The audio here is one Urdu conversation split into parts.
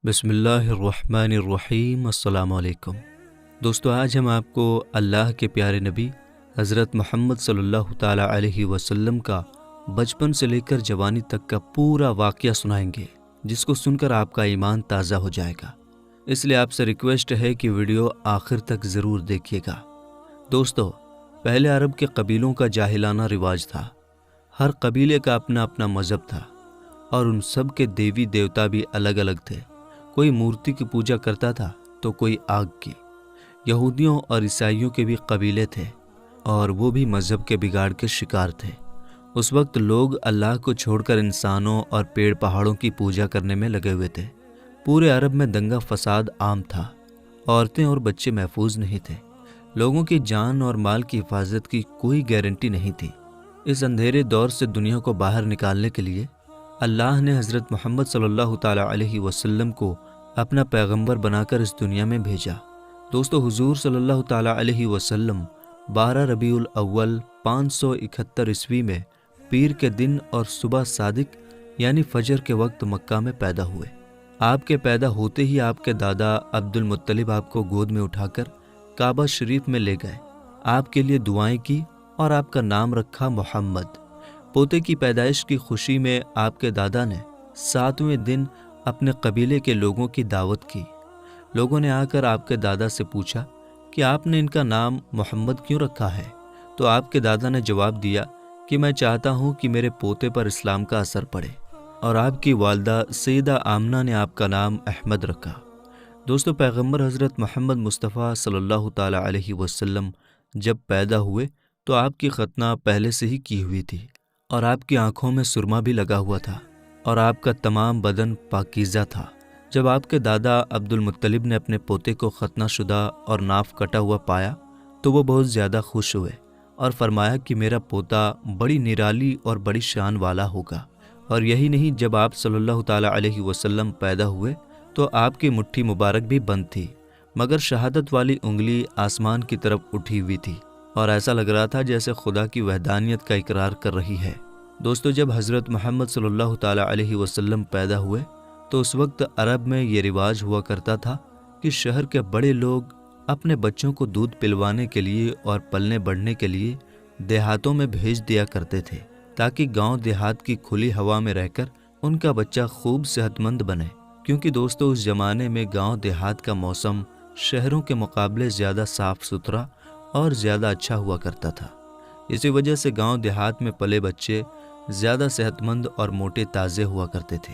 بسم اللہ الرحمن الرحیم۔ السلام علیکم دوستو، آج ہم آپ کو اللہ کے پیارے نبی حضرت محمد صلی اللہ تعالیٰ علیہ وسلم کا بچپن سے لے کر جوانی تک کا پورا واقعہ سنائیں گے، جس کو سن کر آپ کا ایمان تازہ ہو جائے گا۔ اس لیے آپ سے ریکویسٹ ہے کہ ویڈیو آخر تک ضرور دیکھیے گا۔ دوستو، پہلے عرب کے قبیلوں کا جاہلانہ رواج تھا۔ ہر قبیلے کا اپنا اپنا مذہب تھا اور ان سب کے دیوی دیوتا بھی الگ الگ تھے۔ کوئی مورتی کی پوجا کرتا تھا تو کوئی آگ کی۔ یہودیوں اور عیسائیوں کے بھی قبیلے تھے اور وہ بھی مذہب کے بگاڑ کے شکار تھے۔ اس وقت لوگ اللہ کو چھوڑ کر انسانوں اور پیڑ پہاڑوں کی پوجا کرنے میں لگے ہوئے تھے۔ پورے عرب میں دنگا فساد عام تھا۔ عورتیں اور بچے محفوظ نہیں تھے۔ لوگوں کی جان اور مال کی حفاظت کی کوئی گارنٹی نہیں تھی۔ اس اندھیرے دور سے دنیا کو باہر نکالنے کے لیے اللہ نے حضرت محمد صلی اللہ تعالیٰ علیہ وسلم کو اپنا پیغمبر بنا کر اس دنیا میں بھیجا۔ دوستو، حضور صلی اللہ تعالیٰ علیہ وسلم 12 ربیع الاول 571 عیسوی میں پیر کے دن اور صبح صادق یعنی فجر کے وقت مکہ میں پیدا ہوئے۔ آپ کے پیدا ہوتے ہی آپ کے دادا عبد المطلب آپ کو گود میں اٹھا کر کعبہ شریف میں لے گئے، آپ کے لیے دعائیں کی اور آپ کا نام رکھا محمد۔ پوتے کی پیدائش کی خوشی میں آپ کے دادا نے 7ویں دن اپنے قبیلے کے لوگوں کی دعوت کی۔ لوگوں نے آ کر آپ کے دادا سے پوچھا کہ آپ نے ان کا نام محمد کیوں رکھا ہے؟ تو آپ کے دادا نے جواب دیا کہ میں چاہتا ہوں کہ میرے پوتے پر اسلام کا اثر پڑے، اور آپ کی والدہ سیدہ آمنہ نے آپ کا نام احمد رکھا۔ دوستو، پیغمبر حضرت محمد مصطفیٰ صلی اللہ تعالیٰ علیہ وسلم جب پیدا ہوئے تو آپ کی ختنہ پہلے سے ہی کی ہوئی تھی، اور آپ کی آنکھوں میں سرما بھی لگا ہوا تھا، اور آپ کا تمام بدن پاکیزہ تھا۔ جب آپ کے دادا عبد المطلب نے اپنے پوتے کو ختنہ شدہ اور ناف کٹا ہوا پایا تو وہ بہت زیادہ خوش ہوئے اور فرمایا کہ میرا پوتا بڑی نرالی اور بڑی شان والا ہوگا۔ اور یہی نہیں، جب آپ صلی اللہ تعالیٰ علیہ وسلم پیدا ہوئے تو آپ کی مٹھی مبارک بھی بند تھی، مگر شہادت والی انگلی آسمان کی طرف اٹھی ہوئی تھی، اور ایسا لگ رہا تھا جیسے خدا کی وحدانیت کا اقرار کر رہی ہے۔ دوستو، جب حضرت محمد صلی اللہ تعالیٰ علیہ وسلم پیدا ہوئے تو اس وقت عرب میں یہ رواج ہوا کرتا تھا کہ شہر کے بڑے لوگ اپنے بچوں کو دودھ پلوانے کے لیے اور پلنے بڑھنے کے لیے دیہاتوں میں بھیج دیا کرتے تھے، تاکہ گاؤں دیہات کی کھلی ہوا میں رہ کر ان کا بچہ خوب صحت مند بنے۔ کیونکہ دوستو، اس زمانے میں گاؤں دیہات کا موسم شہروں کے مقابلے زیادہ صاف ستھرا اور زیادہ اچھا ہوا کرتا تھا۔ اسی وجہ سے گاؤں دیہات میں پلے بچے زیادہ صحت مند اور موٹے تازے ہوا کرتے تھے۔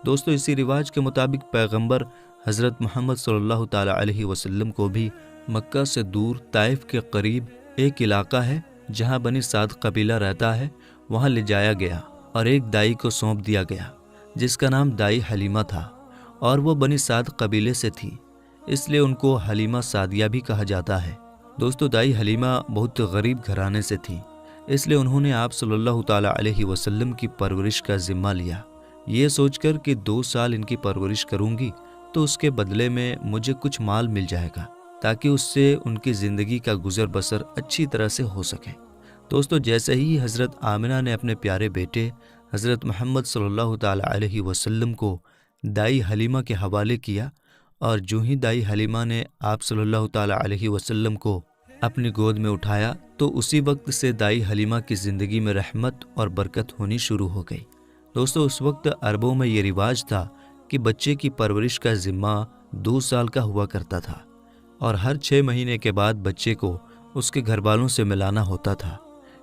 دوستو، اسی رواج کے مطابق پیغمبر حضرت محمد صلی اللہ تعالیٰ علیہ وسلم کو بھی مکہ سے دور طائف کے قریب ایک علاقہ ہے جہاں بنی سعد قبیلہ رہتا ہے، وہاں لے جایا گیا اور ایک دائی کو سونپ دیا گیا جس کا نام دائی حلیمہ تھا، اور وہ بنی سعد قبیلے سے تھی، اس لیے ان کو حلیمہ سعدیہ بھی کہا جاتا ہے۔ دوستو، دائی حلیمہ بہت غریب گھرانے سے تھی، اس لیے انہوں نے آپ صلی اللہ تعالیٰ علیہ وسلم کی پرورش کا ذمہ لیا، یہ سوچ کر کہ 2 سال ان کی پرورش کروں گی تو اس کے بدلے میں مجھے کچھ مال مل جائے گا، تاکہ اس سے ان کی زندگی کا گزر بسر اچھی طرح سے ہو سکے۔ دوستو، جیسے ہی حضرت آمنہ نے اپنے پیارے بیٹے حضرت محمد صلی اللہ تعالیٰ علیہ وسلم کو دائی حلیمہ کے حوالے کیا، اور جو ہی دائی حلیمہ نے آپ صلی اللہ تعالیٰ علیہ وسلم کو اپنی گود میں اٹھایا تو اسی وقت سے دائی حلیمہ کی زندگی میں رحمت اور برکت ہونی شروع ہو گئی۔ دوستو، اس وقت عربوں میں یہ رواج تھا کہ بچے کی پرورش کا ذمہ 2 سال کا ہوا کرتا تھا، اور ہر 6 مہینے کے بعد بچے کو اس کے گھر والوں سے ملانا ہوتا تھا۔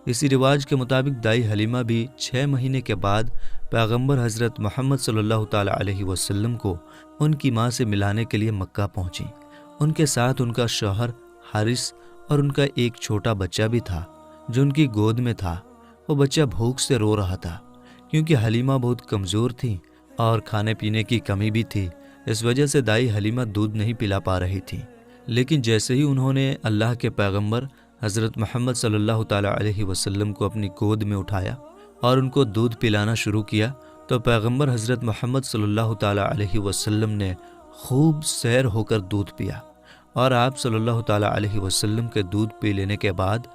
اسی رواج کے مطابق دائی حلیمہ بھی 6 مہینے کے بعد پیغمبر حضرت محمد صلی اللہ تعالیٰ علیہ وسلم کو ان کی ماں سے ملانے کے لیے مکہ پہنچی۔ ان کے ساتھ ان کا شوہر حارث اور ان کا ایک چھوٹا بچہ بھی تھا جو ان کی گود میں تھا۔ وہ بچہ بھوک سے رو رہا تھا کیونکہ حلیمہ بہت کمزور تھی اور کھانے پینے کی کمی بھی تھی، اس وجہ سے دائی حلیمہ دودھ نہیں پلا پا رہی تھی۔ لیکن جیسے ہی انہوں نے اللہ کے پیغمبر حضرت محمد صلی اللہ تعالیٰ علیہ وسلم کو اپنی گود میں اٹھایا اور ان کو دودھ پلانا شروع کیا تو پیغمبر حضرت محمد صلی اللہ تعالیٰ علیہ وسلم نے خوب سیر ہو کر دودھ پیا، اور آپ صلی اللہ تعالیٰ علیہ وسلم کے دودھ پی لینے کے بعد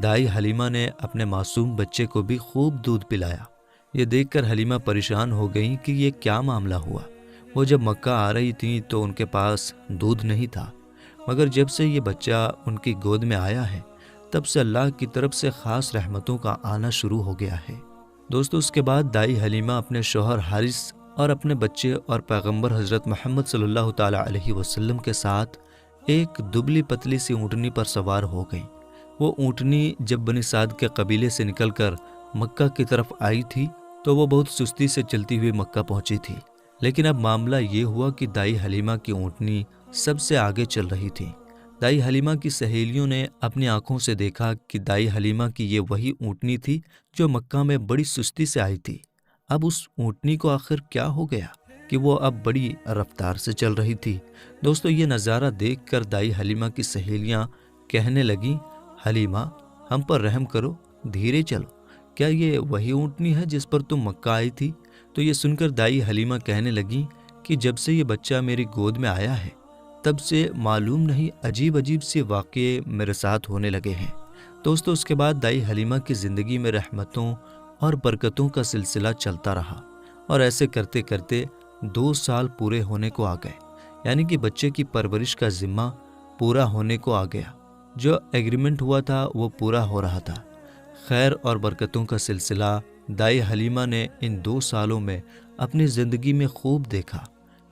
دائی حلیمہ نے اپنے معصوم بچے کو بھی خوب دودھ پلایا۔ یہ دیکھ کر حلیمہ پریشان ہو گئیں کہ یہ کیا معاملہ ہوا۔ وہ جب مکہ آ رہی تھیں تو ان کے پاس دودھ نہیں تھا، مگر جب سے یہ بچہ ان کی گود میں آیا ہے تب سے اللہ کی طرف سے خاص رحمتوں کا آنا شروع ہو گیا ہے۔ دوستو، اس کے بعد دائی حلیمہ اپنے شوہر حارث اور اپنے بچے اور پیغمبر حضرت محمد صلی اللہ تعالیٰ علیہ وسلم کے ساتھ ایک دبلی پتلی سی اونٹنی پر سوار ہو گئیں۔ وہ اونٹنی جب بنی سعد کے قبیلے سے نکل کر مکہ کی طرف آئی تھی تو وہ بہت سستی سے چلتی ہوئی مکہ پہنچی تھی، لیکن اب معاملہ یہ ہوا کہ دائی حلیمہ کی اونٹنی سب سے آگے چل رہی تھی۔ دائی حلیمہ کی سہیلیوں نے اپنی آنکھوں سے دیکھا کہ دائی حلیمہ کی یہ وہی اونٹنی تھی جو مکہ میں بڑی سستی سے آئی تھی۔ اب اس اونٹنی کو آخر کیا ہو گیا کہ وہ اب بڑی رفتار سے چل رہی تھی۔ دوستو، یہ نظارہ دیکھ کر دائی حلیمہ کی سہیلیاں کہنے لگیں، حلیمہ ہم پر رحم کرو، دھیرے چلو، کیا یہ وہی اونٹنی ہے جس پر تم مکہ آئی تھی؟ تو یہ سن کر دائی حلیمہ کہنے لگیں کہ جب سے یہ بچہ میری گود میں آیا ہے تب سے معلوم نہیں عجیب عجیب سے واقعے میرے ساتھ ہونے لگے ہیں۔ دوستو، اس کے بعد دائی حلیمہ کی زندگی میں رحمتوں اور برکتوں کا سلسلہ چلتا رہا، اور ایسے کرتے کرتے 2 سال پورے ہونے کو آ گئے، یعنی کہ بچے کی پرورش کا ذمہ پورا ہونے کو آ گیا۔ جو ایگریمنٹ ہوا تھا وہ پورا ہو رہا تھا۔ خیر اور برکتوں کا سلسلہ دائی حلیمہ نے ان 2 سالوں میں اپنی زندگی میں خوب دیکھا۔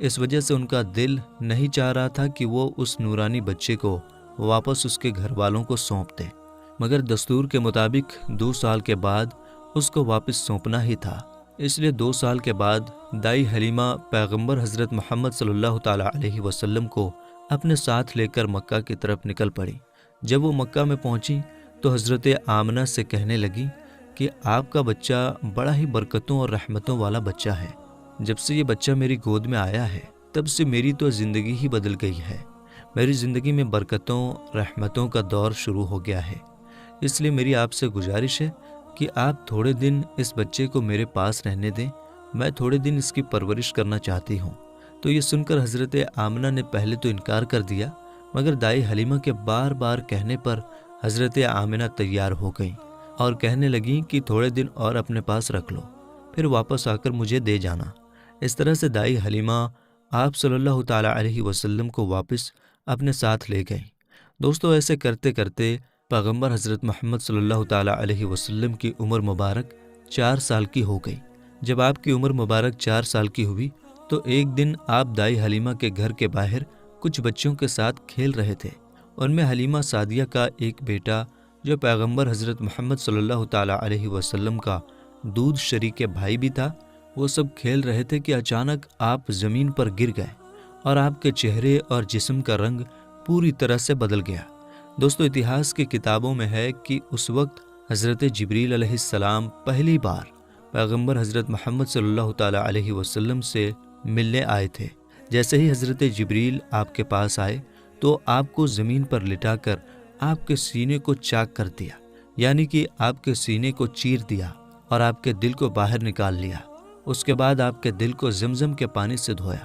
اس وجہ سے ان کا دل نہیں چاہ رہا تھا کہ وہ اس نورانی بچے کو واپس اس کے گھر والوں کو سونپ دے، مگر دستور کے مطابق 2 سال کے بعد اس کو واپس سونپنا ہی تھا۔ اس لیے 2 سال کے بعد دائی حلیمہ پیغمبر حضرت محمد صلی اللہ تعالیٰ علیہ وسلم کو اپنے ساتھ لے کر مکہ کی طرف نکل پڑی۔ جب وہ مکہ میں پہنچی تو حضرت آمنہ سے کہنے لگی کہ آپ کا بچہ بڑا ہی برکتوں اور رحمتوں والا بچہ ہے۔ جب سے یہ بچہ میری گود میں آیا ہے تب سے میری تو زندگی ہی بدل گئی ہے۔ میری زندگی میں برکتوں رحمتوں کا دور شروع ہو گیا ہے۔ اس لیے میری آپ سے گزارش ہے کہ آپ تھوڑے دن اس بچے کو میرے پاس رہنے دیں، میں تھوڑے دن اس کی پرورش کرنا چاہتی ہوں۔ تو یہ سن کر حضرت آمنہ نے پہلے تو انکار کر دیا، مگر دائی حلیمہ کے بار بار کہنے پر حضرت آمنہ تیار ہو گئیں اور کہنے لگیں کہ تھوڑے دن اور اپنے پاس رکھ لو، پھر واپس آ کر مجھے دے جانا۔ اس طرح سے دائی حلیمہ آپ صلی اللہ تعالیٰ علیہ وسلم کو واپس اپنے ساتھ لے گئیں۔ دوستو، ایسے کرتے کرتے پیغمبر حضرت محمد صلی اللہ تعالیٰ علیہ وسلم کی عمر مبارک 4 سال کی ہو گئی۔ جب آپ کی عمر مبارک 4 سال کی ہوئی تو ایک دن آپ دائی حلیمہ کے گھر کے باہر کچھ بچوں کے ساتھ کھیل رہے تھے۔ ان میں حلیمہ سعدیہ کا ایک بیٹا جو پیغمبر حضرت محمد صلی اللہ تعالیٰ علیہ وسلم کا دودھ شریک بھائی بھی تھا۔ وہ سب کھیل رہے تھے کہ اچانک آپ زمین پر گر گئے اور آپ کے چہرے اور جسم کا رنگ پوری طرح سے بدل گیا۔ دوستو، اتہاس کی کتابوں میں ہے کہ اس وقت حضرت جبریل علیہ السلام پہلی بار پیغمبر حضرت محمد صلی اللہ تعالیٰ علیہ وسلم سے ملنے آئے تھے۔ جیسے ہی حضرت جبریل آپ کے پاس آئے تو آپ کو زمین پر لٹا کر آپ کے سینے کو چاک کر دیا، یعنی کہ آپ کے سینے کو چیر دیا اور آپ کے دل کو باہر نکال لیا۔ اس کے بعد آپ کے دل کو زمزم کے پانی سے دھویا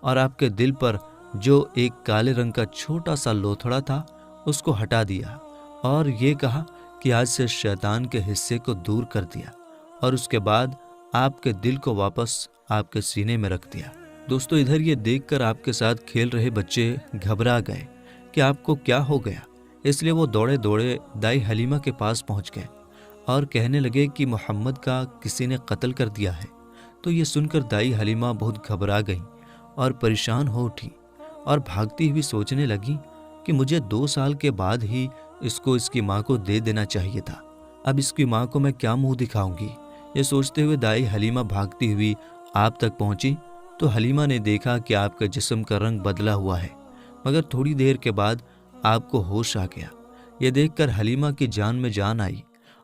اور آپ کے دل پر جو ایک کالے رنگ کا چھوٹا سا لوتھڑا تھا اس کو ہٹا دیا اور یہ کہا کہ آج سے شیطان کے حصے کو دور کر دیا، اور اس کے بعد آپ کے دل کو واپس آپ کے سینے میں رکھ دیا۔ دوستو، ادھر یہ دیکھ کر آپ کے ساتھ کھیل رہے بچے گھبرا گئے کہ آپ کو کیا ہو گیا۔ اس لیے وہ دوڑے دوڑے دائی حلیمہ کے پاس پہنچ گئے اور کہنے لگے کہ محمد کا کسی نے قتل کر دیا ہے۔ تو یہ سن کر دائی حلیمہ بہت گھبرا گئیں اور پریشان ہو اٹھی اور بھاگتی ہوئی سوچنے لگیں کہ مجھے 2 سال کے بعد ہی اس کو اس کی ماں کو دے دینا چاہیے تھا، اب اس کی ماں کو میں کیا منہ دکھاؤں گی۔ یہ سوچتے ہوئے دائی حلیمہ بھاگتی ہوئی آپ تک پہنچی تو حلیمہ نے دیکھا کہ آپ کا جسم کا رنگ بدلا ہوا ہے، مگر تھوڑی دیر کے بعد آپ کو ہوش آ گیا۔ یہ دیکھ کر حلیمہ کی جان میں جان آئی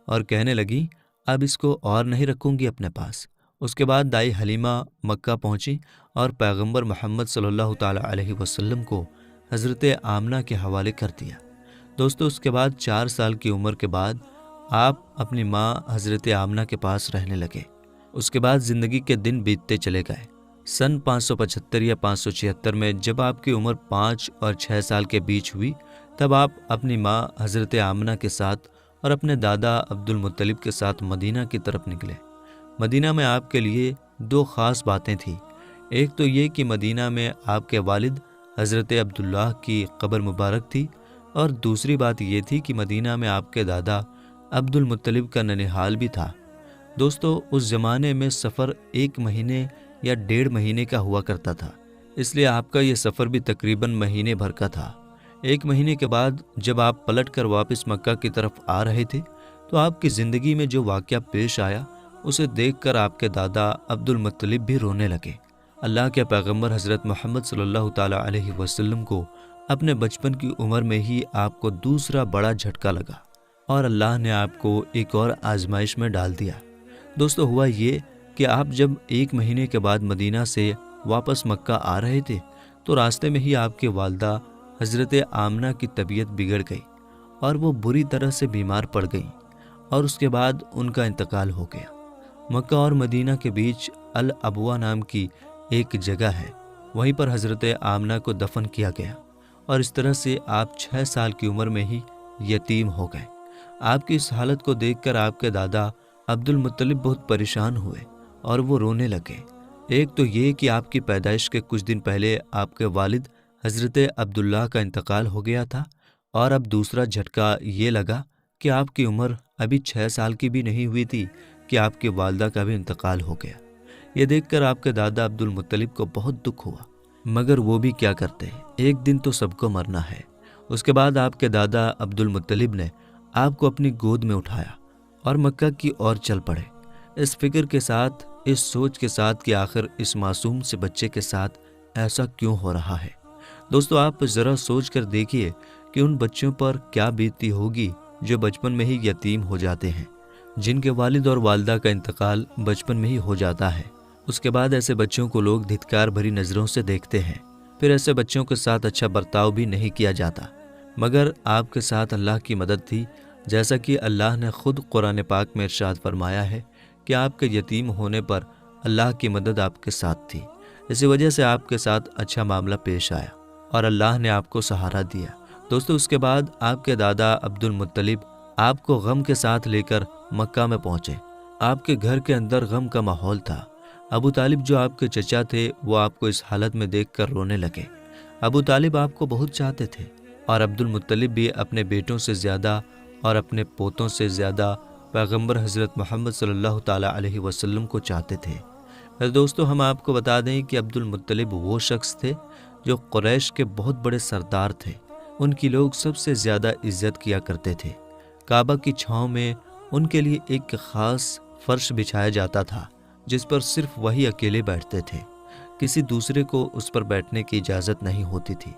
اور کہنے لگی اب اس کو اور نہیں رکھوں گی اپنے پاس۔ اس کے بعد دائی حلیمہ مکہ پہنچی اور پیغمبر محمد صلی اللہ تعالیٰ علیہ وسلم کو حضرت آمنہ کے حوالے کر دیا۔ دوستو، اس کے بعد 4 سال کی عمر کے بعد آپ اپنی ماں حضرت آمنہ کے پاس رہنے لگے۔ اس کے بعد زندگی کے دن بیتتے چلے گئے۔ سن 575 یا 576 میں جب آپ کی عمر 5 اور 6 سال کے بیچ ہوئی تب آپ اپنی ماں حضرت آمنہ کے ساتھ اور اپنے دادا عبد المطلب کے ساتھ مدینہ کی طرف نکلے۔ مدینہ میں آپ کے لیے 2 خاص باتیں تھیں۔ ایک تو یہ کہ مدینہ میں آپ کے والد حضرت عبداللہ کی قبر مبارک تھی، اور دوسری بات یہ تھی کہ مدینہ میں آپ کے دادا عبد المطلب کا ننھال بھی تھا۔ دوستو، اس زمانے میں سفر 1 مہینے یا 1.5 مہینے کا ہوا کرتا تھا، اس لیے آپ کا یہ سفر بھی تقریباً مہینے بھر کا تھا۔ 1 مہینے کے بعد جب آپ پلٹ کر واپس مکہ کی طرف آ رہے تھے تو آپ کی زندگی میں جو واقعہ پیش آیا اسے دیکھ کر آپ کے دادا عبد المطلب بھی رونے لگے۔ اللہ کے پیغمبر حضرت محمد صلی اللہ تعالیٰ علیہ وسلم کو اپنے بچپن کی عمر میں ہی آپ کو دوسرا بڑا جھٹکا لگا اور اللہ نے آپ کو ایک اور آزمائش میں ڈال دیا۔ دوستو، ہوا یہ کہ آپ جب 1 مہینے کے بعد مدینہ سے واپس مکہ آ رہے تھے تو راستے میں ہی آپ کی والدہ حضرت آمنہ کی طبیعت بگڑ گئی اور وہ بری طرح سے بیمار پڑ گئیں، اور اس کے بعد ان کا انتقال ہو گیا۔ مکہ اور مدینہ کے بیچ الابوا نام کی ایک جگہ ہے، وہیں پر حضرت آمنہ کو دفن کیا گیا، اور اس طرح سے آپ 6 سال کی عمر میں ہی یتیم ہو گئے۔ آپ کی اس حالت کو دیکھ کر آپ کے دادا عبد المطلب بہت پریشان ہوئے اور وہ رونے لگے۔ ایک تو یہ کہ آپ کی پیدائش کے کچھ دن پہلے آپ کے والد حضرت عبداللہ کا انتقال ہو گیا تھا، اور اب دوسرا جھٹکا یہ لگا کہ آپ کی عمر ابھی 6 سال کی بھی نہیں ہوئی تھی کہ آپ کی والدہ کا بھی انتقال ہو گیا۔ یہ دیکھ کر آپ کے دادا عبد المطلب کو بہت دکھ ہوا، مگر وہ بھی کیا کرتے، ایک دن تو سب کو مرنا ہے۔ اس کے بعد آپ کے دادا عبد المطلب نے آپ کو اپنی گود میں اٹھایا اور مکہ کی اور چل پڑے، اس فکر کے ساتھ، اس سوچ کے ساتھ کہ آخر اس معصوم سے بچے کے ساتھ ایسا کیوں ہو رہا ہے۔ دوستو، آپ ذرا سوچ کر دیکھیے کہ ان بچوں پر کیا بیتتی ہوگی جو بچپن میں ہی یتیم ہو جاتے ہیں، جن کے والد اور والدہ کا انتقال بچپن میں ہی ہو جاتا ہے۔ اس کے بعد ایسے بچوں کو لوگ دھتکار بھری نظروں سے دیکھتے ہیں، پھر ایسے بچوں کے ساتھ اچھا برتاؤ بھی نہیں کیا جاتا۔ مگر آپ کے ساتھ اللہ کی مدد تھی، جیسا کہ اللہ نے خود قرآن پاک میں ارشاد فرمایا ہے کہ آپ کے یتیم ہونے پر اللہ کی مدد آپ کے ساتھ تھی۔ اسی وجہ سے آپ کے ساتھ اچھا معاملہ پیش آیا اور اللہ نے آپ کو سہارا دیا۔ دوستو، اس کے بعد آپ کے دادا عبد المطلب آپ کو غم کے ساتھ لے کر مکہ میں پہنچے۔ آپ کے گھر کے اندر غم کا ماحول تھا۔ ابو طالب جو آپ کے چچا تھے وہ آپ کو اس حالت میں دیکھ کر رونے لگے۔ ابو طالب آپ کو بہت چاہتے تھے، اور عبد المطلب بھی اپنے بیٹوں سے زیادہ اور اپنے پوتوں سے زیادہ پیغمبر حضرت محمد صلی اللہ تعالیٰ علیہ وسلم کو چاہتے تھے۔ دوستو، ہم آپ کو بتا دیں کہ عبد المطلب وہ شخص تھے جو قریش کے بہت بڑے سردار تھے۔ ان کی لوگ سب سے زیادہ عزت کیا کرتے تھے۔ کعبہ کی چھاؤں میں ان کے لیے ایک خاص فرش بچھایا جاتا تھا جس پر صرف وہی اکیلے بیٹھتے تھے، کسی دوسرے کو اس پر بیٹھنے کی اجازت نہیں ہوتی تھی۔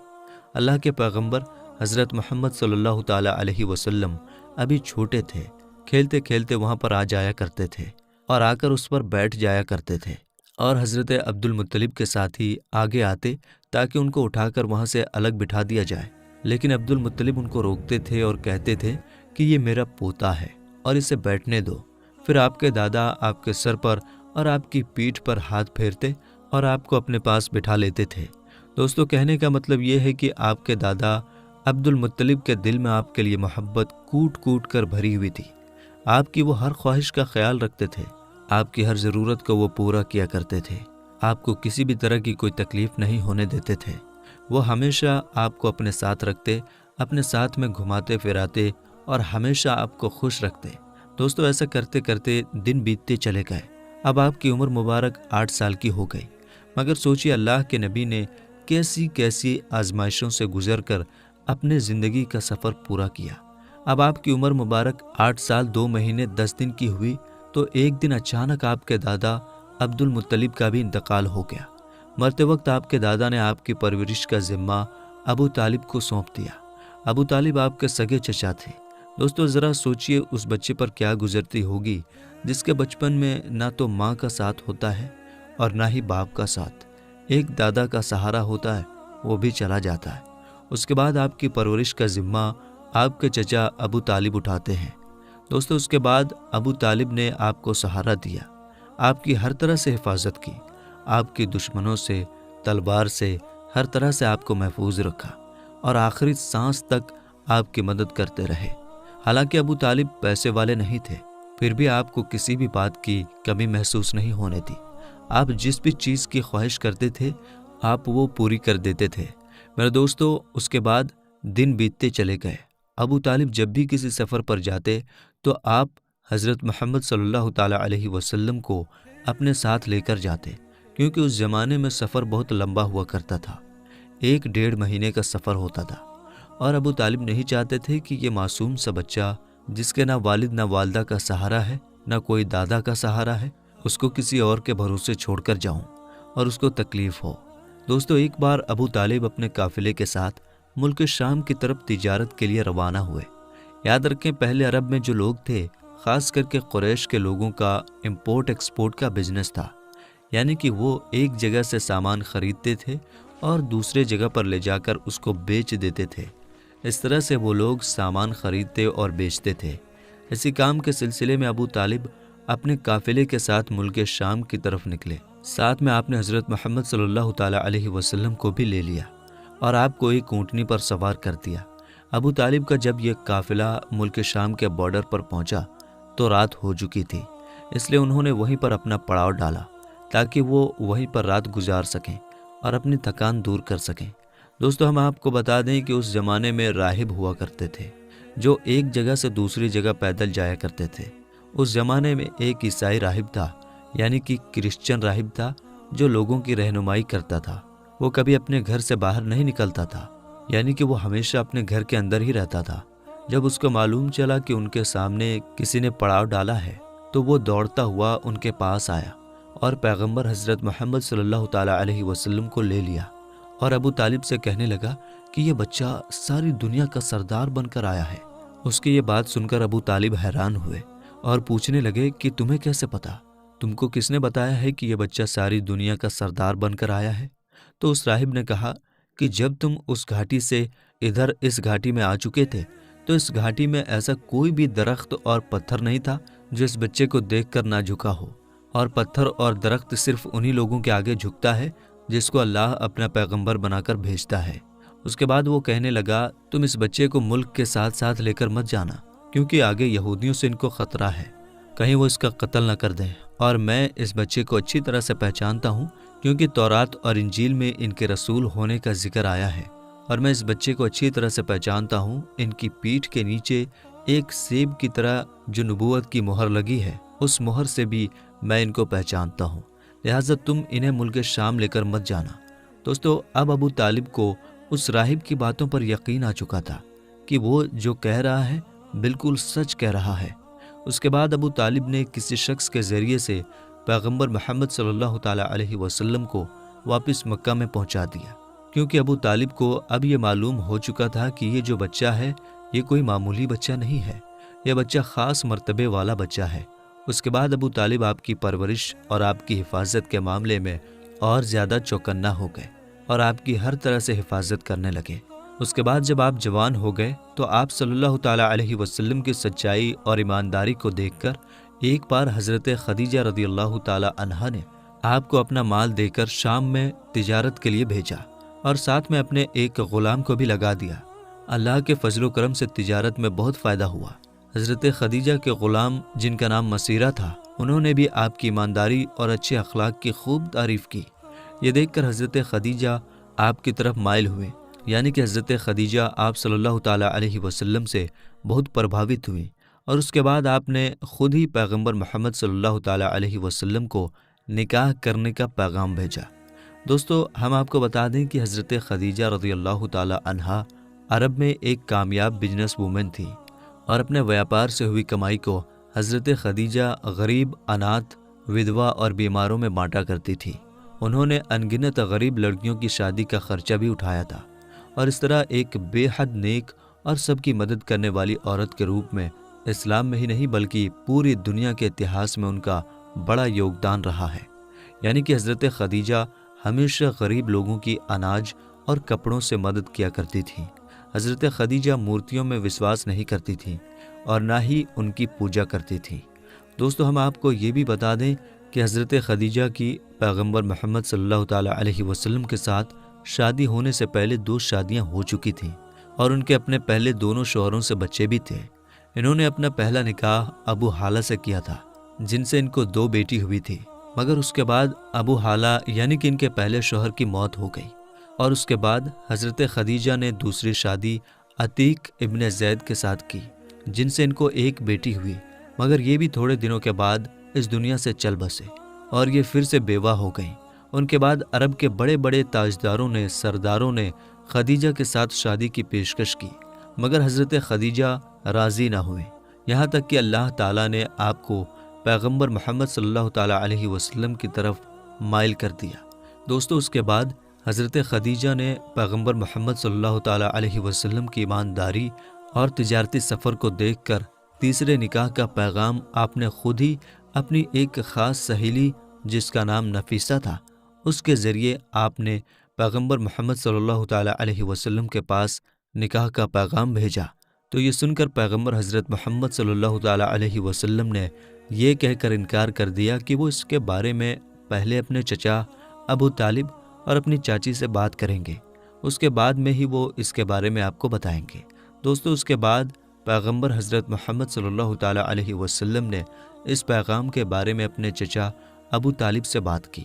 اللہ کے پیغمبر حضرت محمد صلی اللہ تعالیٰ علیہ وسلم ابھی چھوٹے تھے، کھیلتے کھیلتے وہاں پر آ جایا کرتے تھے اور آ کر اس پر بیٹھ جایا کرتے تھے، اور حضرت عبد المطلب کے ساتھ ہی آگے آتے تاکہ ان کو اٹھا کر وہاں سے الگ بٹھا دیا جائے، لیکن عبد المطلب ان کو روکتے تھے اور کہتے تھے کہ یہ میرا پوتا ہے اور اسے بیٹھنے دو۔ پھر آپ کے دادا آپ کے سر پر اور آپ کی پیٹھ پر ہاتھ پھیرتے اور آپ کو اپنے پاس بٹھا لیتے تھے۔ دوستو، کہنے کا مطلب یہ ہے کہ آپ کے دادا عبد المطلب کے دل میں آپ کے لیے محبت کوٹ کوٹ کر بھری ہوئی تھی۔ آپ کی وہ ہر خواہش کا خیال رکھتے تھے، آپ کی ہر ضرورت کو وہ پورا کیا کرتے تھے، آپ کو کسی بھی طرح کی کوئی تکلیف نہیں ہونے دیتے تھے۔ وہ ہمیشہ آپ کو اپنے ساتھ رکھتے، اپنے ساتھ میں گھماتے پھراتے اور ہمیشہ آپ کو خوش رکھتے۔ دوستو، ایسا کرتے کرتے دن بیتتے چلے گئے۔ اب آپ کی عمر مبارک 8 سال کی ہو گئی، مگر سوچیے اللہ کے نبی نے کیسی کیسی آزمائشوں سے گزر کر اپنے زندگی کا سفر پورا کیا۔ اب آپ کی عمر مبارک 8 سال 2 مہینے 10 دن کی ہوئی تو ایک دن اچانک آپ کے دادا عبد المطلب کا بھی انتقال ہو گیا۔ مرتے وقت آپ کے دادا نے آپ کی پرورش کا ذمہ ابو طالب کو سونپ دیا۔ ابو طالب آپ کے سگے چچا تھے۔ دوستو، ذرا سوچئے اس بچے پر کیا گزرتی ہوگی جس کے بچپن میں نہ تو ماں کا ساتھ ہوتا ہے اور نہ ہی باپ کا ساتھ، ایک دادا کا سہارا ہوتا ہے، وہ بھی چلا جاتا ہے۔ اس کے بعد آپ کی پرورش کا ذمہ آپ کے چچا ابو طالب اٹھاتے ہیں۔ دوستو، اس کے بعد ابو طالب نے آپ کو سہارا دیا، آپ کی ہر طرح سے حفاظت کی، آپ کی دشمنوں سے، تلوار سے، ہر طرح سے آپ کو محفوظ رکھا اور آخری سانس تک آپ کی مدد کرتے رہے۔ حالانکہ ابو طالب پیسے والے نہیں تھے، پھر بھی آپ کو کسی بھی بات کی کمی محسوس نہیں ہونے دی۔ آپ جس بھی چیز کی خواہش کرتے تھے آپ وہ پوری کر دیتے تھے۔ میرے دوستو، اس کے بعد دن بیتتے چلے گئے۔ ابو طالب جب بھی کسی سفر پر جاتے تو آپ حضرت محمد صلی اللہ تعالیٰ علیہ وسلم کو اپنے ساتھ لے کر جاتے، کیونکہ اس زمانے میں سفر بہت لمبا ہوا کرتا تھا، 1-1.5 مہینے کا سفر ہوتا تھا، اور ابو طالب نہیں چاہتے تھے کہ یہ معصوم سا بچہ جس کے نہ والد نہ والدہ کا سہارا ہے، نہ کوئی دادا کا سہارا ہے، اس کو کسی اور کے بھروسے چھوڑ کر جاؤں اور اس کو تکلیف ہو۔ دوستو، ایک بار ابو طالب اپنے قافلے کے ساتھ ملک شام کی طرف تجارت کے لیے روانہ ہوئے۔ یاد رکھیں، پہلے عرب میں جو لوگ تھے، خاص کر کے قریش کے لوگوں کا امپورٹ ایکسپورٹ کا بزنس تھا، یعنی کہ وہ ایک جگہ سے سامان خریدتے تھے اور دوسرے جگہ پر لے جا کر اس کو بیچ دیتے تھے۔ اس طرح سے وہ لوگ سامان خریدتے اور بیچتے تھے۔ اسی کام کے سلسلے میں ابو طالب اپنے قافلے کے ساتھ ملک شام کی طرف نکلے۔ ساتھ میں آپ نے حضرت محمد صلی اللہ تعالیٰ علیہ وسلم کو بھی لے لیا اور آپ کو ایک اونٹنی پر سوار کر دیا۔ ابو طالب کا جب یہ قافلہ ملک شام کے بارڈر پر پہنچا تو رات ہو چکی تھی، اس لیے انہوں نے وہیں پر اپنا پڑاؤ ڈالا تاکہ وہ وہیں پر رات گزار سکیں اور اپنی تھکان دور کر سکیں۔ دوستو، ہم آپ کو بتا دیں کہ اس زمانے میں راہب ہوا کرتے تھے جو ایک جگہ سے دوسری جگہ پیدل جایا کرتے تھے۔ اس زمانے میں ایک عیسائی راہب تھا، یعنی کہ کرسچن راہب تھا، جو لوگوں کی رہنمائی کرتا تھا۔ وہ کبھی اپنے گھر سے باہر نہیں نکلتا تھا، یعنی کہ وہ ہمیشہ اپنے گھر کے اندر ہی رہتا تھا۔ جب اس کو معلوم چلا کہ ان کے سامنے کسی نے پڑاؤ ڈالا ہے تو وہ دوڑتا ہوا ان کے پاس آیا اور پیغمبر حضرت محمد صلی اللہ تعالیٰ علیہ وسلم کو لے لیا اور ابو طالب سے کہنے لگا کہ یہ بچہ ساری دنیا کا سردار بن کر آیا ہے۔ اس کی یہ بات سن کر ابو طالب حیران ہوئے اور پوچھنے لگے کہ تمہیں کیسے پتا؟ تم کو کس نے بتایا ہے کہ یہ بچہ ساری دنیا کا سردار بن کر آیا ہے؟ تو اس راہب نے کہا کہ جب تم اس گھاٹی سے ادھر اس گھاٹی میں آ چکے تھے تو اس گھاٹی میں ایسا کوئی بھی درخت اور پتھر نہیں تھا جو اس بچے کو دیکھ کر نہ جھکا ہو، اور پتھر اور درخت صرف انہی لوگوں کے آگے جھکتا ہے جس کو اللہ اپنا پیغمبر بنا کر بھیجتا ہے۔ اس کے بعد وہ کہنے لگا، تم اس بچے کو ملک کے ساتھ ساتھ لے کر مت جانا، کیونکہ آگے یہودیوں سے ان کو خطرہ ہے، کہیں وہ اس کا قتل نہ کر دیں، اور میں اس بچے کو اچھی طرح سے پہچانتا ہوں کیونکہ تورات اور انجیل میں ان کے رسول ہونے کا ذکر آیا ہے، اور میں اس بچے کو اچھی طرح سے پہچانتا ہوں۔ ان کی پیٹھ کے نیچے ایک سیب کی طرح جو نبوت کی مہر لگی ہے، اس مہر سے بھی میں ان کو پہچانتا ہوں، لہٰذا تم انہیں ملک شام لے کر مت جانا۔ دوستو، اب ابو طالب کو اس راہب کی باتوں پر یقین آ چکا تھا کہ وہ جو کہہ رہا ہے بالکل سچ کہہ رہا ہے۔ اس کے بعد ابو طالب نے کسی شخص کے ذریعے سے پیغمبر محمد صلی اللہ تعالیٰ علیہ وسلم کو واپس مکہ میں پہنچا دیا، کیونکہ ابو طالب کو اب یہ معلوم ہو چکا تھا کہ یہ جو بچہ ہے یہ کوئی معمولی بچہ نہیں ہے، یہ بچہ خاص مرتبے والا بچہ ہے۔ اس کے بعد ابو طالب آپ کی پرورش اور آپ کی حفاظت کے معاملے میں اور زیادہ چوکنا ہو گئے اور آپ کی ہر طرح سے حفاظت کرنے لگے۔ اس کے بعد جب آپ جوان ہو گئے تو آپ صلی اللہ تعالیٰ علیہ وسلم کی سچائی اور ایمانداری کو دیکھ کر ایک بار حضرت خدیجہ رضی اللہ تعالیٰ عنہا نے آپ کو اپنا مال دے کر شام میں تجارت کے لیے بھیجا اور ساتھ میں اپنے ایک غلام کو بھی لگا دیا۔ اللہ کے فضل و کرم سے تجارت میں بہت فائدہ ہوا۔ حضرت خدیجہ کے غلام جن کا نام مسیرہ تھا، انہوں نے بھی آپ کی ایمانداری اور اچھے اخلاق کی خوب تعریف کی۔ یہ دیکھ کر حضرت خدیجہ آپ کی طرف مائل ہوئے، یعنی کہ حضرت خدیجہ آپ صلی اللہ تعالیٰ علیہ وسلم سے بہت پربھاوت ہوئی، اور اس کے بعد آپ نے خود ہی پیغمبر محمد صلی اللہ تعالیٰ علیہ وسلم کو نکاح کرنے کا پیغام بھیجا۔ دوستو، ہم آپ کو بتا دیں کہ حضرت خدیجہ رضی اللہ تعالیٰ عنہا عرب میں ایک کامیاب بزنس وومن تھی، اور اپنے ویاپار سے ہوئی کمائی کو حضرت خدیجہ غریب، اناتھ، ودوا اور بیماروں میں بانٹا کرتی تھی۔ انہوں نے انگنت غریب لڑکیوں کی شادی کا خرچہ بھی اٹھایا تھا، اور اس طرح ایک بے حد نیک اور سب کی مدد کرنے والی عورت کے روپ میں اسلام میں ہی نہیں بلکہ پوری دنیا کے اتہاس میں ان کا بڑا یوگدان رہا ہے۔ یعنی کہ حضرت خدیجہ ہمیشہ غریب لوگوں کی اناج اور کپڑوں سے مدد کیا کرتی تھیں۔ حضرت خدیجہ مورتیوں میں وشواس نہیں کرتی تھیں اور نہ ہی ان کی پوجا کرتی تھیں۔ دوستو، ہم آپ کو یہ بھی بتا دیں کہ حضرت خدیجہ کی پیغمبر محمد صلی اللہ تعالیٰ علیہ وسلم کے ساتھ شادی ہونے سے پہلے 2 شادیاں ہو چکی تھیں، اور ان کے اپنے پہلے دونوں شوہروں سے بچے بھی تھے۔ انہوں نے اپنا پہلا نکاح ابو حالہ سے کیا تھا، جن سے ان کو 2 بیٹی ہوئی تھی۔ مگر اس کے بعد ابو حالہ یعنی کہ ان کے پہلے شوہر کی موت ہو گئی، اور اس کے بعد حضرت خدیجہ نے دوسری شادی عتیق ابن زید کے ساتھ کی، جن سے ان کو ایک بیٹی ہوئی، مگر یہ بھی تھوڑے دنوں کے بعد اس دنیا سے چل بسے اور یہ پھر سے بیوہ ہو گئیں۔ ان کے بعد عرب کے بڑے بڑے تاجداروں نے، سرداروں نے خدیجہ کے ساتھ شادی کی پیشکش کی، مگر حضرت خدیجہ راضی نہ ہوئے، یہاں تک کہ اللہ تعالیٰ نے آپ کو پیغمبر محمد صلی اللہ تعالیٰ علیہ وسلم کی طرف مائل کر دیا۔ دوستو، اس کے بعد حضرت خدیجہ نے پیغمبر محمد صلی اللہ تعالیٰ علیہ وسلم کی ایمانداری اور تجارتی سفر کو دیکھ کر تیسرے نکاح کا پیغام آپ نے خود ہی اپنی ایک خاص سہیلی جس کا نام نفیسہ تھا، اس کے ذریعے آپ نے پیغمبر محمد صلی اللہ تعالیٰ علیہ وسلم کے پاس نکاح کا پیغام بھیجا۔ تو یہ سن کر پیغمبر حضرت محمد صلی اللہ تعالیٰ علیہ وسلم نے یہ کہہ کر انکار کر دیا کہ وہ اس کے بارے میں پہلے اپنے چچا ابو طالب اور اپنی چاچی سے بات کریں گے، اس کے بعد میں ہی وہ اس کے بارے میں آپ کو بتائیں گے۔ دوستو، اس کے بعد پیغمبر حضرت محمد صلی اللہ تعالیٰ علیہ وسلم نے اس پیغام کے بارے میں اپنے چچا ابو طالب سے بات کی،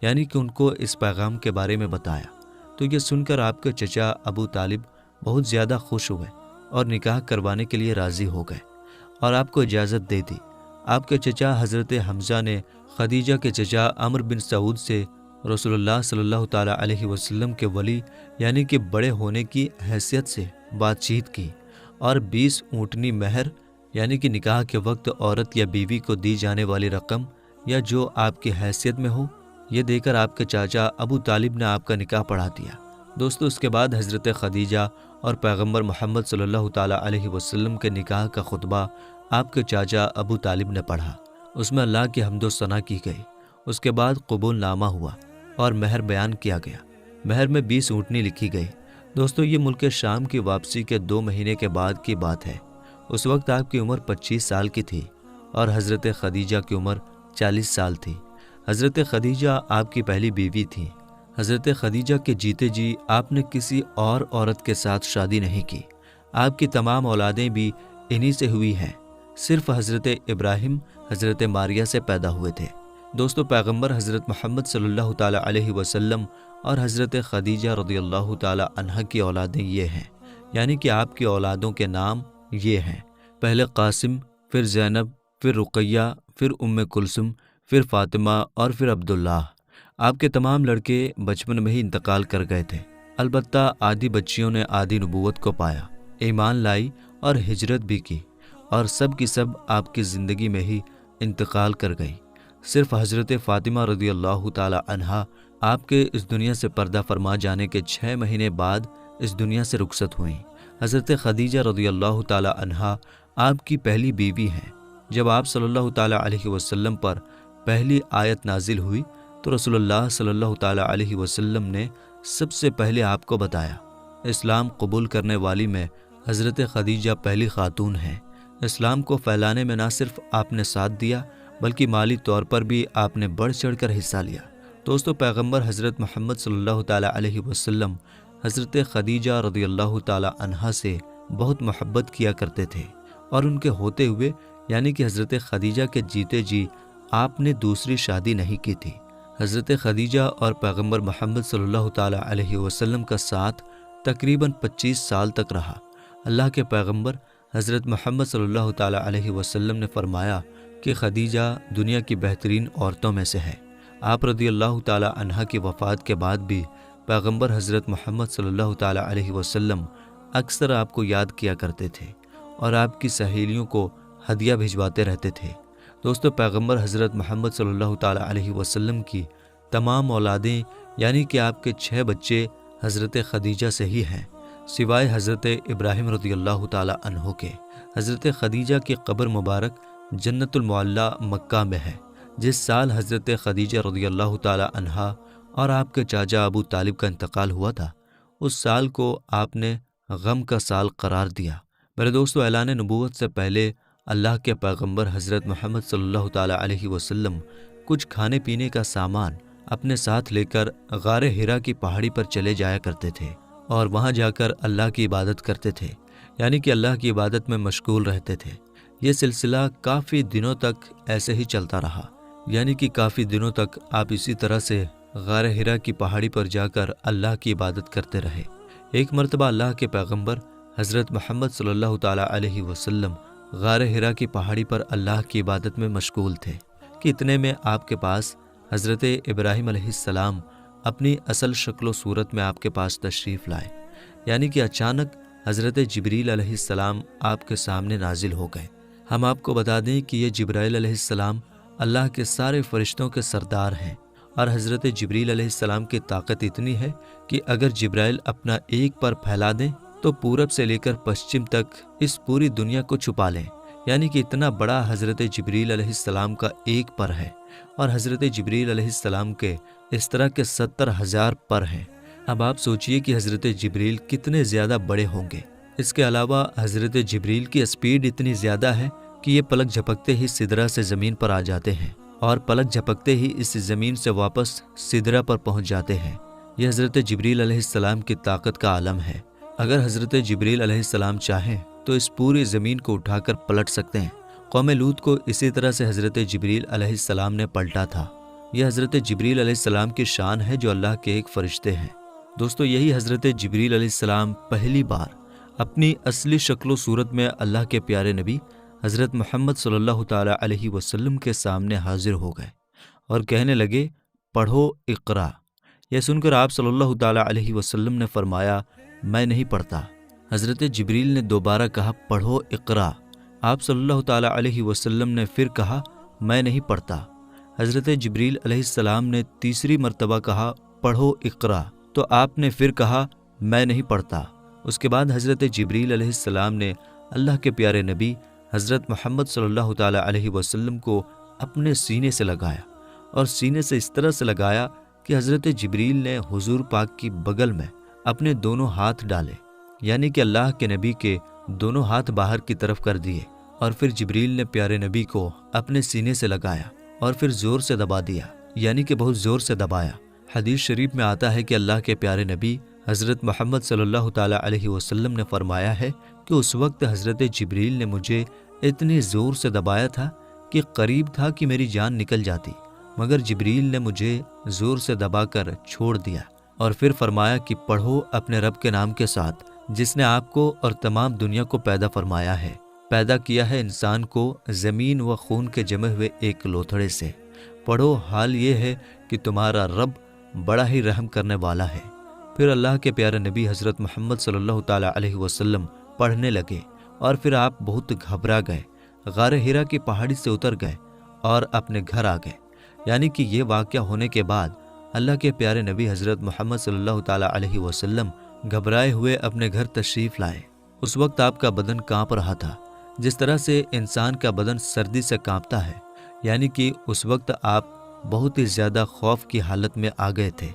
یعنی کہ ان کو اس پیغام کے بارے میں بتایا۔ تو یہ سن کر آپ کے چچا ابو طالب بہت زیادہ خوش ہوئے اور نکاح کروانے کے لیے راضی ہو گئے اور آپ کو اجازت دے دی۔ آپ کے چچا حضرت حمزہ نے خدیجہ کے چچا عمرو بن سعود سے رسول اللہ صلی اللہ تعالیٰ علیہ وسلم کے ولی یعنی کہ بڑے ہونے کی حیثیت سے بات چیت کی اور 20 اونٹنی مہر یعنی کہ نکاح کے وقت عورت یا بیوی کو دی جانے والی رقم یا جو آپ کی حیثیت میں ہو، یہ دے کر آپ کے چاچا ابو طالب نے آپ کا نکاح پڑھا دیا۔ دوستو، اس کے بعد حضرت خدیجہ اور پیغمبر محمد صلی اللہ تعالیٰ علیہ وسلم کے نکاح کا خطبہ آپ کے چاچا ابو طالب نے پڑھا۔ اس میں اللہ کی حمد و ثنا کی گئی۔ اس کے بعد قبول نامہ ہوا اور مہر بیان کیا گیا۔ مہر میں 20 اونٹنی لکھی گئی۔ دوستو، یہ ملک شام کی واپسی کے 2 مہینے کے بعد کی بات ہے۔ اس وقت آپ کی عمر 25 سال کی تھی اور حضرت خدیجہ کی عمر 40 سال تھی۔ حضرت خدیجہ آپ کی پہلی بیوی تھی۔ حضرت خدیجہ کے جیتے جی آپ نے کسی اور عورت کے ساتھ شادی نہیں کی۔ آپ کی تمام اولادیں بھی انہی سے ہوئی ہیں، صرف حضرت ابراہیم حضرت ماریہ سے پیدا ہوئے تھے۔ دوستو، پیغمبر حضرت محمد صلی اللہ تعالیٰ علیہ وسلم اور حضرت خدیجہ رضی اللہ تعالیٰ عنہ کی اولادیں یہ ہیں، یعنی کہ آپ کی اولادوں کے نام یہ ہیں: پہلے قاسم، پھر زینب، پھر رقیہ، پھر ام کلثوم، پھر فاطمہ اور پھر عبداللہ۔ آپ کے تمام لڑکے بچپن میں ہی انتقال کر گئے تھے، البتہ آدھی بچیوں نے آدھی نبوت کو پایا، ایمان لائی اور ہجرت بھی کی، اور سب کی سب آپ کی زندگی میں ہی انتقال کر گئی۔ صرف حضرت فاطمہ رضی اللہ تعالیٰ عنہا آپ کے اس دنیا سے پردہ فرما جانے کے 6 مہینے بعد اس دنیا سے رخصت ہوئیں۔ حضرت خدیجہ رضی اللہ تعالیٰ عنہا آپ کی پہلی بیوی ہیں۔ جب آپ صلی اللہ تعالیٰ علیہ وسلم پر پہلی آیت نازل ہوئی تو رسول اللہ صلی اللہ تعالیٰ علیہ وسلم نے سب سے پہلے آپ کو بتایا۔ اسلام قبول کرنے والی میں حضرت خدیجہ پہلی خاتون ہیں۔ اسلام کو پھیلانے میں نہ صرف آپ نے ساتھ دیا بلکہ مالی طور پر بھی آپ نے بڑھ چڑھ کر حصہ لیا۔ دوستو، پیغمبر حضرت محمد صلی اللہ تعالیٰ علیہ وسلم حضرت خدیجہ رضی اللہ تعالیٰ عنہا سے بہت محبت کیا کرتے تھے، اور ان کے ہوتے ہوئے یعنی کہ حضرت خدیجہ کے جیتے جی آپ نے دوسری شادی نہیں کی تھی۔ حضرت خدیجہ اور پیغمبر محمد صلی اللہ تعالیٰ علیہ وسلم کا ساتھ تقریباً 25 سال تک رہا۔ اللہ کے پیغمبر حضرت محمد صلی اللہ تعالیٰ علیہ وسلم نے فرمایا کہ خدیجہ دنیا کی بہترین عورتوں میں سے ہے۔ آپ رضی اللہ تعالیٰ عنہ کی وفات کے بعد بھی پیغمبر حضرت محمد صلی اللہ تعالیٰ علیہ وسلم اکثر آپ کو یاد کیا کرتے تھے اور آپ کی سہیلیوں کو ہدیہ بھجواتے رہتے تھے۔ دوستو، پیغمبر حضرت محمد صلی اللہ تعالیٰ علیہ وسلم کی تمام اولادیں یعنی کہ آپ کے 6 بچے حضرت خدیجہ سے ہی ہیں، سوائے حضرت ابراہیم رضی اللہ تعالیٰ عنہ کے۔ حضرت خدیجہ کی قبر مبارک جنت المعلیٰ مکہ میں ہے۔ جس سال حضرت خدیجہ رضی اللہ تعالیٰ عنہا اور آپ کے چاچا ابو طالب کا انتقال ہوا تھا، اس سال کو آپ نے غم کا سال قرار دیا۔ میرے دوستو، اعلان نبوت سے پہلے اللہ کے پیغمبر حضرت محمد صلی اللہ تعالیٰ علیہ وسلم کچھ کھانے پینے کا سامان اپنے ساتھ لے کر غار حرا کی پہاڑی پر چلے جایا کرتے تھے اور وہاں جا کر اللہ کی عبادت کرتے تھے، یعنی کہ اللہ کی عبادت میں مشغول رہتے تھے۔ یہ سلسلہ کافی دنوں تک ایسے ہی چلتا رہا۔ یعنی کہ کافی دنوں تک آپ اسی طرح سے غار حرا کی پہاڑی پر جا کر اللہ کی عبادت کرتے رہے۔ ایک مرتبہ اللہ کے پیغمبر حضرت محمد صلی اللہ تعالیٰ علیہ وسلم غار حرا کی پہاڑی پر اللہ کی عبادت میں مشغول تھے کہ اتنے میں آپ کے پاس حضرت ابراہیم علیہ السلام اپنی اصل شکل و صورت میں آپ کے پاس تشریف لائے، یعنی کہ اچانک حضرت جبریل علیہ السلام آپ کے سامنے نازل ہو گئے۔ ہم آپ کو بتا دیں کہ یہ جبرائیل علیہ السلام اللہ کے سارے فرشتوں کے سردار ہیں، اور حضرت جبریل علیہ السلام کی طاقت اتنی ہے کہ اگر جبرائیل اپنا ایک پر پھیلا دیں تو پورب سے لے کر پشچم تک اس پوری دنیا کو چھپا لیں، یعنی کہ اتنا بڑا حضرت جبریل علیہ السلام کا ایک پر ہے، اور حضرت جبریل علیہ السلام کے اس طرح کے 70,000 پر ہیں۔ اب آپ سوچئے کہ حضرت جبریل کتنے زیادہ بڑے ہوں گے۔ اس کے علاوہ حضرت جبریل کی اسپیڈ اتنی زیادہ ہے کہ یہ پلک جھپکتے ہی سدرہ سے زمین پر آ جاتے ہیں، اور پلک جھپکتے ہی اس زمین سے واپس سدرہ پر پہنچ جاتے ہیں۔ یہ حضرت جبریل علیہ السلام کی طاقت کا عالم ہے۔ اگر حضرت جبریل علیہ السلام چاہیں تو اس پوری زمین کو اٹھا کر پلٹ سکتے ہیں۔ قوم لوط کو اسی طرح سے حضرت جبریل علیہ السلام نے پلٹا تھا۔ یہ حضرت جبریل علیہ السلام کی شان ہے جو اللہ کے ایک فرشتے ہیں۔ دوستو، یہی حضرت جبریل علیہ السلام پہلی بار اپنی اصلی شکل و صورت میں اللہ کے پیارے نبی حضرت محمد صلی اللہ تعالیٰ علیہ وسلم کے سامنے حاضر ہو گئے اور کہنے لگے، پڑھو اقرا۔ یہ سن کر آپ صلی اللہ تعالیٰ علیہ وسلم نے فرمایا، میں نہیں پڑھتا۔ حضرت جبریل نے دوبارہ کہا، پڑھو اقرا۔ آپ صلی اللہ تعالیٰ علیہ وسلم نے پھر کہا، میں نہیں پڑھتا۔ حضرت جبریل علیہ السلام نے تیسری مرتبہ کہا، پڑھو اقرا، تو آپ نے پھر کہا، میں نہیں پڑھتا۔ اس کے بعد حضرت جبریل علیہ السلام نے اللہ کے پیارے نبی حضرت محمد صلی اللہ تعالیٰ علیہ وسلم کو اپنے سینے سے لگایا، اور سینے سے اس طرح سے لگایا کہ حضرت جبریل نے حضور پاک کی بغل میں اپنے دونوں ہاتھ ڈالے، یعنی کہ اللہ کے نبی کے دونوں ہاتھ باہر کی طرف کر دیے، اور پھر جبریل نے پیارے نبی کو اپنے سینے سے لگایا اور پھر زور سے دبا دیا، یعنی کہ بہت زور سے دبایا۔ حدیث شریف میں آتا ہے کہ اللہ کے پیارے نبی حضرت محمد صلی اللہ تعالیٰ علیہ وسلم نے فرمایا ہے کہ اس وقت حضرت جبریل نے مجھے اتنی زور سے دبایا تھا کہ قریب تھا کہ میری جان نکل جاتی، مگر جبریل نے مجھے زور سے دبا کر چھوڑ دیا، اور پھر فرمایا کہ پڑھو اپنے رب کے نام کے ساتھ جس نے آپ کو اور تمام دنیا کو پیدا فرمایا ہے، پیدا کیا ہے انسان کو زمین و خون کے جمے ہوئے ایک لوتھڑے سے۔ پڑھو، حال یہ ہے کہ تمہارا رب بڑا ہی رحم کرنے والا ہے۔ پھر اللہ کے پیارے نبی حضرت محمد صلی اللہ تعالیٰ علیہ وسلم پڑھنے لگے، اور پھر آپ بہت گھبرا گئے، غار حرا کی پہاڑی سے اتر گئے اور اپنے گھر آ گئے۔ یعنی کہ یہ واقعہ ہونے کے بعد اللہ کے پیارے نبی حضرت محمد صلی اللہ تعالیٰ علیہ وسلم گھبرائے ہوئے اپنے گھر تشریف لائے۔ اس وقت آپ کا بدن کانپ رہا تھا، جس طرح سے انسان کا بدن سردی سے کانپتا ہے، یعنی کہ اس وقت آپ بہت ہی زیادہ خوف کی حالت میں آ گئے تھے۔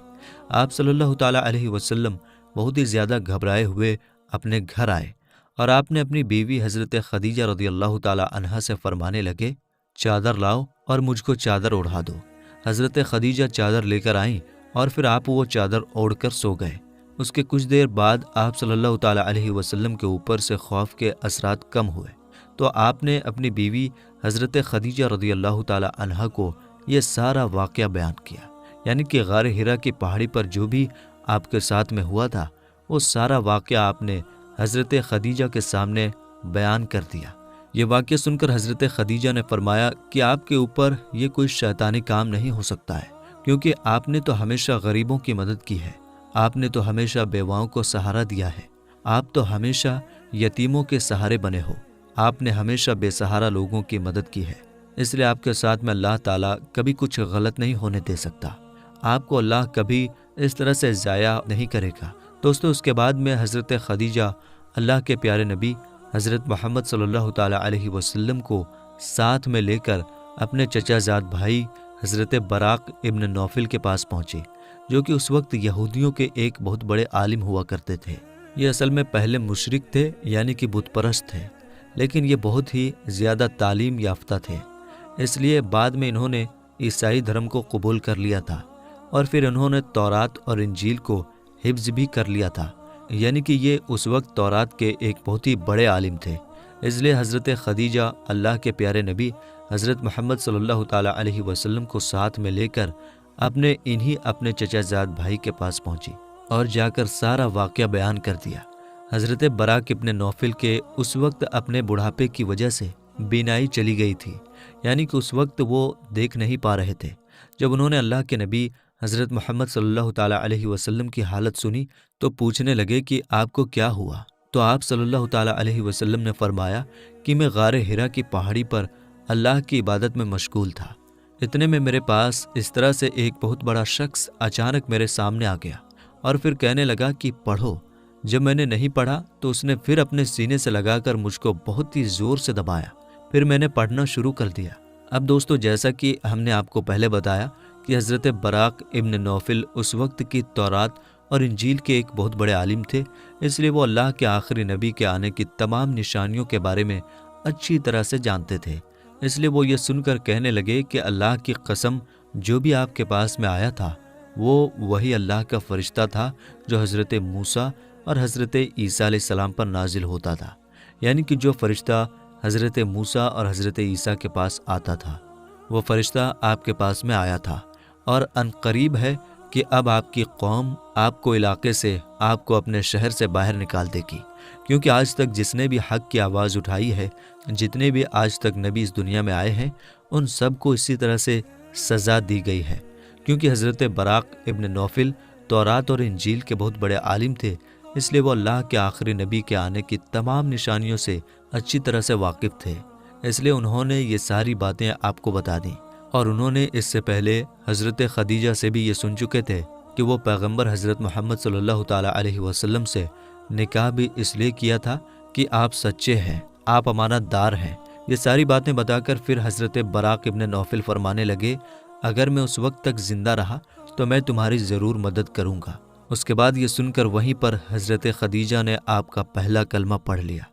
آپ صلی اللہ تعالیٰ علیہ وسلم بہت ہی زیادہ گھبرائے ہوئے اپنے گھر آئے، اور آپ نے اپنی بیوی حضرت خدیجہ رضی اللہ تعالیٰ عنہا سے فرمانے لگے، چادر لاؤ اور مجھ کو چادر اوڑھا دو۔ حضرت خدیجہ چادر لے کر آئیں، اور پھر آپ وہ چادر اوڑھ کر سو گئے۔ اس کے کچھ دیر بعد آپ صلی اللہ تعالیٰ علیہ وسلم کے اوپر سے خوف کے اثرات کم ہوئے، تو آپ نے اپنی بیوی حضرت خدیجہ رضی اللہ تعالیٰ عنہا کو یہ سارا واقعہ بیان کیا، یعنی کہ غار حرا کی پہاڑی پر جو بھی آپ کے ساتھ میں ہوا تھا وہ سارا واقعہ آپ نے حضرت خدیجہ کے سامنے بیان کر دیا۔ یہ واقعہ سن کر حضرت خدیجہ نے فرمایا کہ آپ کے اوپر یہ کوئی شیطانی کام نہیں ہو سکتا ہے، کیونکہ آپ نے تو ہمیشہ غریبوں کی مدد کی ہے، آپ نے تو ہمیشہ بیواؤں کو سہارا دیا ہے، آپ تو ہمیشہ یتیموں کے سہارے بنے ہو، آپ نے ہمیشہ بے سہارا لوگوں کی مدد کی ہے، اس لیے آپ کے ساتھ میں اللہ تعالیٰ کبھی کچھ غلط نہیں ہونے دے سکتا، آپ کو اللہ کبھی اس طرح سے ضائع نہیں کرے گا۔ دوستو، اس کے بعد میں حضرت خدیجہ اللہ کے پیارے نبی حضرت محمد صلی اللہ تعالیٰ علیہ وسلم کو ساتھ میں لے کر اپنے چچا زاد بھائی حضرت براق ابن نوفل کے پاس پہنچے، جو کہ اس وقت یہودیوں کے ایک بہت بڑے عالم ہوا کرتے تھے۔ یہ اصل میں پہلے مشرک تھے، یعنی کہ بت پرست تھے، لیکن یہ بہت ہی زیادہ تعلیم یافتہ تھے، اس لیے بعد میں انہوں نے عیسائی دھرم کو قبول کر لیا تھا، اور پھر انہوں نے تورات اور انجیل کو حفظ بھی کر لیا تھا، یعنی کہ یہ اس وقت تورات کے ایک بہت ہی بڑے عالم تھے۔ اس لیے حضرت خدیجہ اللہ کے پیارے نبی حضرت محمد صلی اللہ تعالیٰ علیہ وسلم کو ساتھ میں لے کر اپنے چچا زاد بھائی کے پاس پہنچی اور جا کر سارا واقعہ بیان کر دیا۔ حضرت براق ابن نوفل کے اس وقت اپنے بڑھاپے کی وجہ سے بینائی چلی گئی تھی، یعنی کہ اس وقت وہ دیکھ نہیں پا رہے تھے۔ جب انہوں نے اللہ کے نبی حضرت محمد صلی اللہ تعالیٰ علیہ وسلم کی حالت سنی تو پوچھنے لگے کہ آپ کو کیا ہوا؟ تو آپ صلی اللہ تعالیٰ علیہ وسلم نے فرمایا کہ میں غار ہرا کی پہاڑی پر اللہ کی عبادت میں مشغول تھا۔ اتنے میں میرے پاس اس طرح سے ایک بہت بڑا شخص اچانک میرے سامنے آ گیا اور پھر کہنے لگا کہ پڑھو۔ جب میں نے نہیں پڑھا تو اس نے پھر اپنے سینے سے لگا کر مجھ کو بہت ہی زور سے دبایا، پھر میں نے پڑھنا شروع کر دیا۔ اب دوستو، جیسا کہ ہم نے آپ کو پہلے بتایا کہ حضرت براق ابن نوفل اس وقت کی تورات اور انجیل کے ایک بہت بڑے عالم تھے، اس لیے وہ اللہ کے آخری نبی کے آنے کی تمام نشانیوں کے بارے میں اچھی طرح سے جانتے تھے۔ اس لیے وہ یہ سن کر کہنے لگے کہ اللہ کی قسم، جو بھی آپ کے پاس میں آیا تھا وہ وہی اللہ کا فرشتہ تھا جو حضرت موسیٰ اور حضرت عیسیٰ علیہ السلام پر نازل ہوتا تھا، یعنی کہ جو فرشتہ حضرت موسیٰ اور حضرت عیسیٰ کے پاس آتا تھا وہ فرشتہ آپ کے پاس میں آیا تھا، اور ان قریب ہے کہ اب آپ کی قوم آپ کو علاقے سے، آپ کو اپنے شہر سے باہر نکال دے گی، کیونکہ آج تک جس نے بھی حق کی آواز اٹھائی ہے، جتنے بھی آج تک نبی اس دنیا میں آئے ہیں، ان سب کو اسی طرح سے سزا دی گئی ہے، کیونکہ حضرت براق ابن نوفل تورات اور انجیل کے بہت بڑے عالم تھے، اس لیے وہ اللہ کے آخری نبی کے آنے کی تمام نشانیوں سے اچھی طرح سے واقف تھے، اس لیے انہوں نے یہ ساری باتیں آپ کو بتا دیں۔ اور انہوں نے اس سے پہلے حضرت خدیجہ سے بھی یہ سن چکے تھے کہ وہ پیغمبر حضرت محمد صلی اللہ تعالیٰ علیہ وسلم سے نکاح بھی اس لیے کیا تھا کہ آپ سچے ہیں، آپ امانت دار ہیں۔ یہ ساری باتیں بتا کر پھر حضرت براق ابن نوفل فرمانے لگے، اگر میں اس وقت تک زندہ رہا تو میں تمہاری ضرور مدد کروں گا۔ اس کے بعد یہ سن کر وہیں پر حضرت خدیجہ نے آپ کا پہلا کلمہ پڑھ لیا،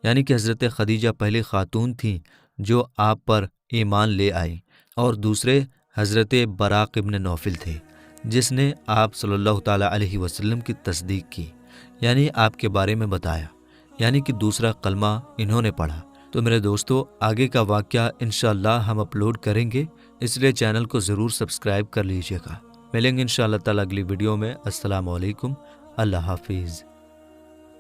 یعنی کہ حضرت خدیجہ پہلی خاتون تھیں جو آپ پر ایمان لے آئی، اور دوسرے حضرت براق ابن نوفل تھے جس نے آپ صلی اللہ تعالیٰ علیہ وسلم کی تصدیق کی، یعنی آپ کے بارے میں بتایا، یعنی کہ دوسرا کلمہ انہوں نے پڑھا۔ تو میرے دوستو، آگے کا واقعہ انشاءاللہ ہم اپلوڈ کریں گے، اس لیے چینل کو ضرور سبسکرائب کر لیجیے گا۔ ملیں گے انشاءاللہ تعالیٰ اگلی ویڈیو میں۔ السلام علیکم، اللہ حافظ۔